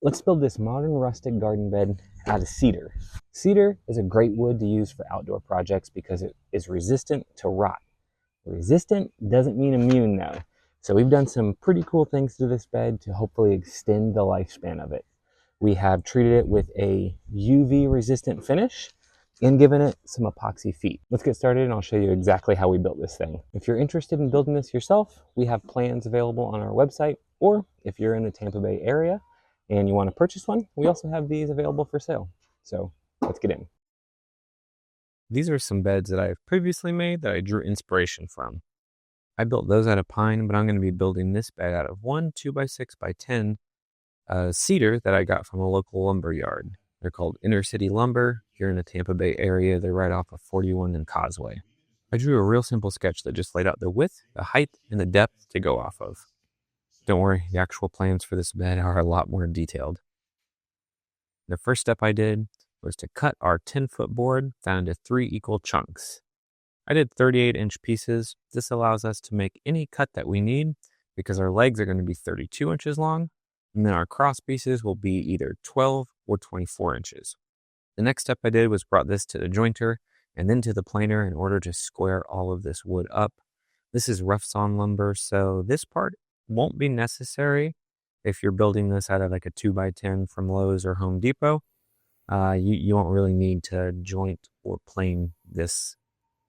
Let's build this modern rustic garden bed out of cedar. Cedar is a great wood to use for outdoor projects because it is resistant to rot. Resistant doesn't mean immune though. So we've done some pretty cool things to this bed to hopefully extend the lifespan of it. We have treated it with a UV resistant finish and given it some epoxy feet. Let's get started and I'll show you exactly how we built this thing. If you're interested in building this yourself, we have plans available on our website, or if you're in the Tampa Bay area and you want to purchase one, we also have these available for sale. So let's get in. These are some beds that I've previously made that I drew inspiration from. I built those out of pine, but I'm going to be building this bed out of one 2x6x10 cedar that I got from a local lumber yard. They're called Inner City Lumber. Here in the Tampa Bay area, they're right off of 41 and Causeway. I drew a real simple sketch that just laid out the width, the height, and the depth to go off of. Don't worry, the actual plans for this bed are a lot more detailed. The first step I did was to cut our 10-foot board down into 3 equal chunks. I did 38-inch pieces. This allows us to make any cut that we need because our legs are going to be 32 inches long, and then our cross pieces will be either 12 or 24 inches. The next step I did was brought this to the jointer and then to the planer in order to square all of this wood up. This is rough sawn lumber, so this part won't be necessary if you're building this out of like a 2x10 from Lowe's or Home Depot. You won't really need to joint or plane this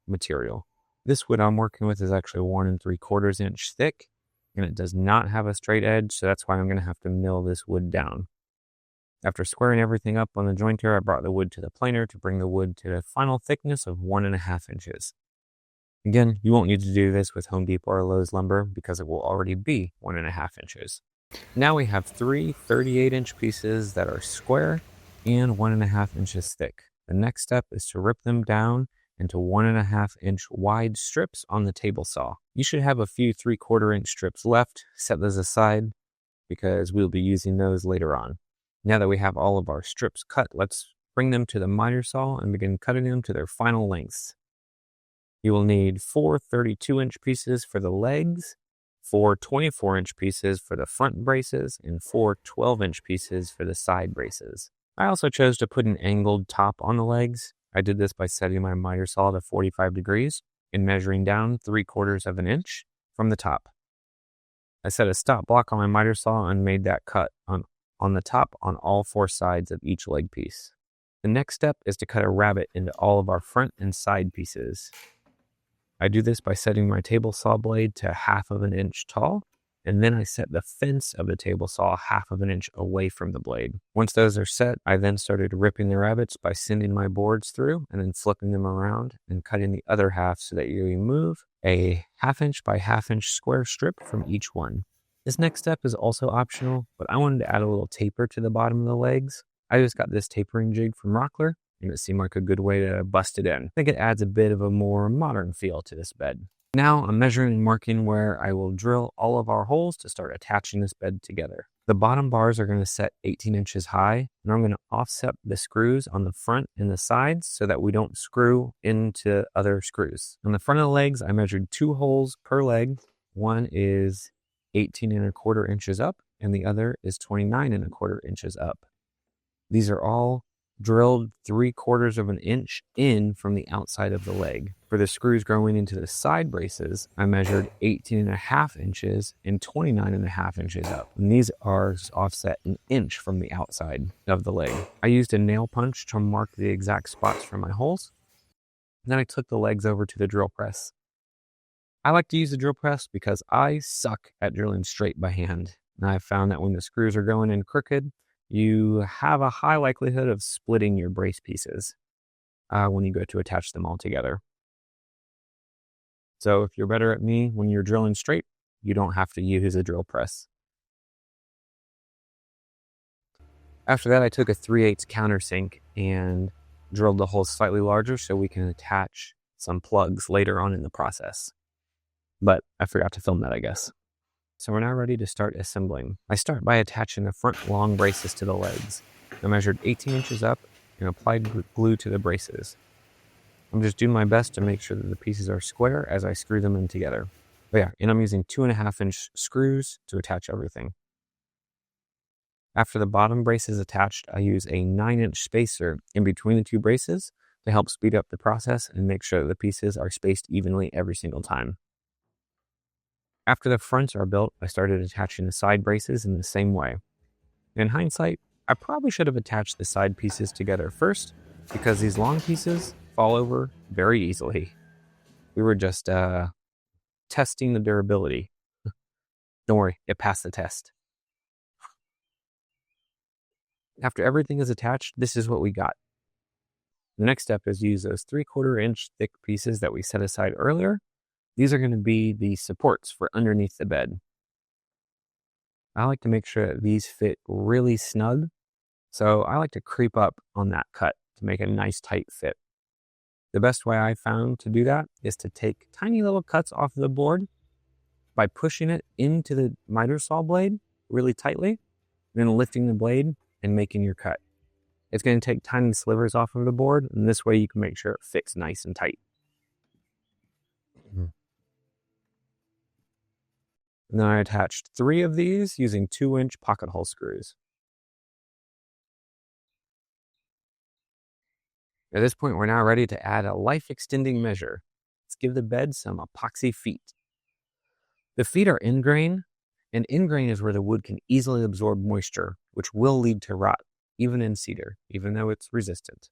material. This wood I'm working with is actually 1 3/4 inch thick, and it does not have a straight edge, so that's why I'm going to have to mill this wood down. After squaring everything up on the jointer, I brought the wood to the planer to bring the wood to the final thickness of 1.5 inches. Again, you won't need to do this with Home Depot or Lowe's lumber because it will already be 1.5 inches. Now we have 3 38-inch pieces that are square and 1.5 inches thick. The next step is to rip them down into 1.5 inch wide strips on the table saw. You should have a few 3/4 inch strips left. Set those aside because we'll be using those later on. Now that we have all of our strips cut, let's bring them to the miter saw and begin cutting them to their final lengths. You will need 4 32-inch pieces for the legs, 4 24-inch pieces for the front braces, and 4 12-inch pieces for the side braces. I also chose to put an angled top on the legs. I did this by setting my miter saw to 45 degrees and measuring down 3/4 inch from the top. I set a stop block on my miter saw and made that cut on the top on all 4 sides of each leg piece. The next step is to cut a rabbet into all of our front and side pieces. I do this by setting my table saw blade to 1/2 inch tall, and then I set the fence of the table saw 1/2 inch away from the blade. Once those are set, I then started ripping the rabbets by sending my boards through and then flipping them around and cutting the other half so that you remove a 1/2 inch by 1/2 inch square strip from each one. This next step is also optional, but I wanted to add a little taper to the bottom of the legs. I just got this tapering jig from Rockler, and it seemed like a good way to bust it in. I think it adds a bit of a more modern feel to this bed. Now I'm measuring and marking where I will drill all of our holes to start attaching this bed together. The bottom bars are going to set 18 inches high, and I'm going to offset the screws on the front and the sides so that we don't screw into other screws. On the front of the legs, I measured 2 holes per leg. One is 18 1/4 inches up, and the other is 29 1/4 inches up. These are all drilled 3/4 inch in from the outside of the leg. For the screws going into the side braces, I measured 18.5 inches and 29.5 inches up. And these are offset 1 inch from the outside of the leg. I used a nail punch to mark the exact spots for my holes. And then I took the legs over to the drill press. I like to use the drill press because I suck at drilling straight by hand. And I've found that when the screws are going in crooked, you have a high likelihood of splitting your brace pieces when you go to attach them all together. So if you're better at me when you're drilling straight, you don't have to use a drill press. After that, I took a 3/8 countersink and drilled the holes slightly larger so we can attach some plugs later on in the process. But I forgot to film that, I guess. So we're now ready to start assembling. I start by attaching the front long braces to the legs. I measured 18 inches up and applied glue to the braces. I'm just doing my best to make sure that the pieces are square as I screw them in together. But yeah, and I'm using 2.5 inch screws to attach everything. After the bottom brace is attached, I use a 9-inch spacer in between the two braces to help speed up the process and make sure that the pieces are spaced evenly every single time. After the fronts are built, I started attaching the side braces in the same way. In hindsight, I probably should have attached the side pieces together first because these long pieces fall over very easily. We were just testing the durability. Don't worry, it passed the test. After everything is attached, this is what we got. The next step is to use those 3/4 inch thick pieces that we set aside earlier. These are going to be the supports for underneath the bed. I like to make sure that these fit really snug, so I like to creep up on that cut to make a nice tight fit. The best way I found to do that is to take tiny little cuts off the board by pushing it into the miter saw blade really tightly, then lifting the blade and making your cut. It's going to take tiny slivers off of the board, and this way you can make sure it fits nice and tight. And then I attached 3 of these using 2-inch pocket hole screws. At this point, we're now ready to add a life-extending measure. Let's give the bed some epoxy feet. The feet are end grain, and end grain is where the wood can easily absorb moisture, which will lead to rot, even in cedar, even though it's resistant.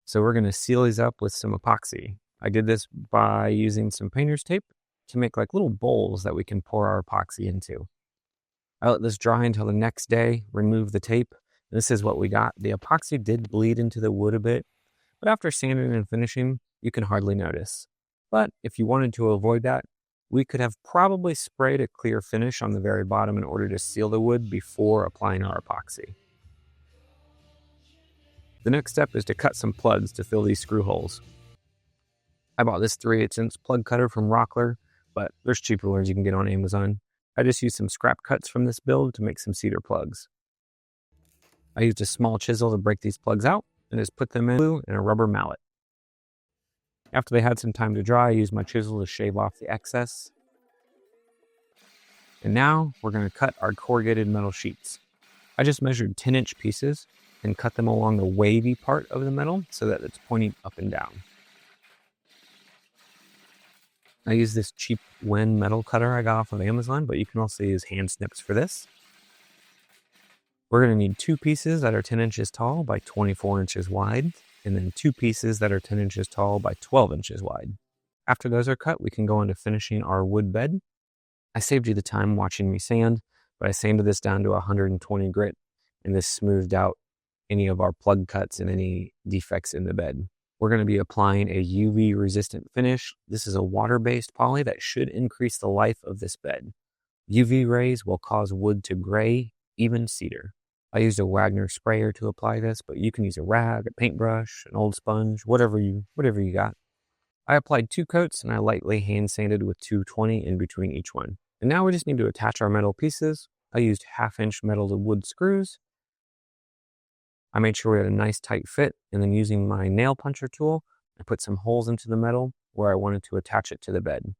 So we're going to seal these up with some epoxy. I did this by using some painter's tape to make like little bowls that we can pour our epoxy into. I let this dry until the next day, remove the tape. This is what we got. The epoxy did bleed into the wood a bit, but after sanding and finishing, you can hardly notice. But if you wanted to avoid that, we could have probably sprayed a clear finish on the very bottom in order to seal the wood before applying our epoxy. The next step is to cut some plugs to fill these screw holes. I bought this 3/8" plug cutter from Rockler, but there's cheaper ones you can get on Amazon. I just used some scrap cuts from this build to make some cedar plugs. I used a small chisel to break these plugs out and just put them in glue and a rubber mallet. After they had some time to dry, I used my chisel to shave off the excess. And now we're going to cut our corrugated metal sheets. I just measured 10-inch pieces and cut them along the wavy part of the metal so that it's pointing up and down. I use this cheap Wen metal cutter I got off of Amazon, but you can also use hand snips for this. We're going to need 2 pieces that are 10 inches tall by 24 inches wide, and then 2 pieces that are 10 inches tall by 12 inches wide. After those are cut, we can go into finishing our wood bed. I saved you the time watching me sand, but I sanded this down to 120 grit, and this smoothed out any of our plug cuts and any defects in the bed. We're going to be applying a UV resistant finish. This is a water-based poly that should increase the life of this bed. UV rays will cause wood to gray, even cedar. I used a Wagner sprayer to apply this, but you can use a rag, a paintbrush, an old sponge, whatever you got. I applied 2 coats and I lightly hand sanded with 220 in between each one. And now we just need to attach our metal pieces. I used 1/2-inch metal to wood screws. I made sure we had a nice tight fit, and then using my nail puncher tool, I put some holes into the metal where I wanted to attach it to the bed.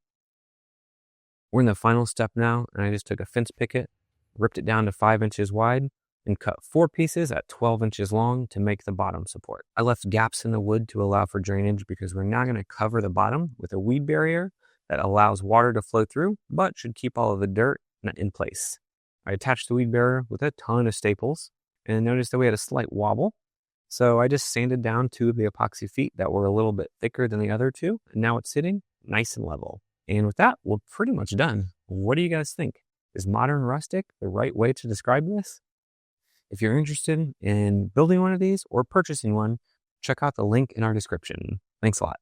We're in the final step now, and I just took a fence picket, ripped it down to 5 inches wide, and cut 4 pieces at 12 inches long to make the bottom support. I left gaps in the wood to allow for drainage because we're now going to cover the bottom with a weed barrier that allows water to flow through, but should keep all of the dirt in place. I attached the weed barrier with a ton of staples, and noticed that we had a slight wobble. So I just sanded down 2 of the epoxy feet that were a little bit thicker than the other 2, and now it's sitting nice and level. And with that, we're pretty much done. What do you guys think? Is modern rustic the right way to describe this? If you're interested in building one of these or purchasing one, check out the link in our description. Thanks a lot.